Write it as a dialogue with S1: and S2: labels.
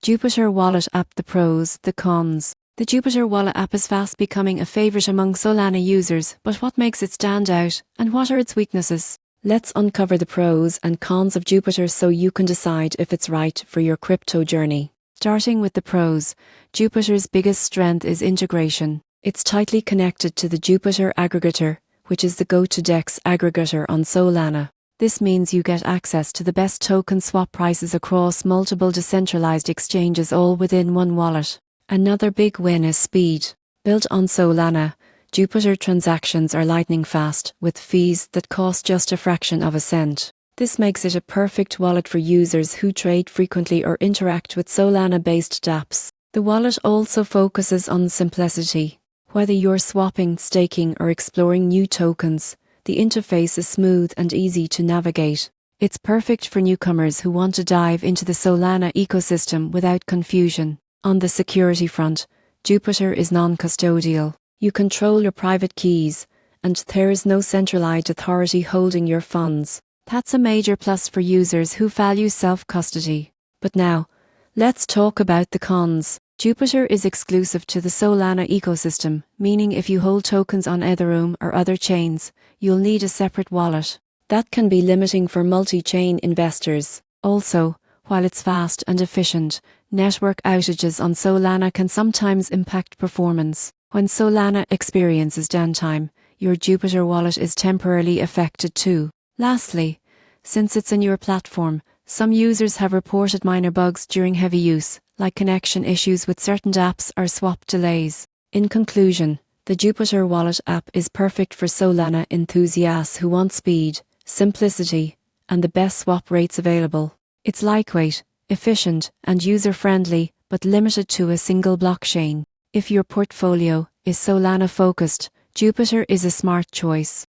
S1: Jupiter Wallet app. The pros, the cons. The Jupiter Wallet app is fast becoming a favorite among Solana users, but what makes it stand out, and what are its weaknesses? Let's uncover the pros and cons of Jupiter so you can decide if it's right for your crypto journey. Starting with the pros, Jupiter's biggest strength is integration. It's tightly connected to the Jupiter Aggregator, which is the go-to DEX aggregator on Solana. This means you get access to the best token swap prices across multiple decentralized exchanges all within one wallet. Another big win is speed. Built on Solana, Jupiter transactions are lightning fast, with fees that cost just a fraction of a cent. This makes it a perfect wallet for users who trade frequently or interact with Solana-based dApps. The wallet also focuses on simplicity. Whether you're swapping, staking, or exploring new tokens, the interface is smooth and easy to navigate. It's perfect for newcomers who want to dive into the Solana ecosystem without confusion. On the security front, Jupiter is non-custodial. You control your private keys, and there is no centralized authority holding your funds. That's a major plus for users who value self-custody. But now, let's talk about the cons. Jupiter is exclusive to the Solana ecosystem, meaning if you hold tokens on Ethereum or other chains, you'll need a separate wallet. That can be limiting for multi-chain investors. Also, while it's fast and efficient, network outages on Solana can sometimes impact performance. When Solana experiences downtime, your Jupiter wallet is temporarily affected too. Lastly, since it's a newer platform, some users have reported minor bugs during heavy use, like connection issues with certain dApps or swap delays. In conclusion, the Jupiter Wallet app is perfect for Solana enthusiasts who want speed, simplicity, and the best swap rates available. It's lightweight, efficient, and user-friendly, but limited to a single blockchain. If your portfolio is Solana-focused, Jupiter is a smart choice.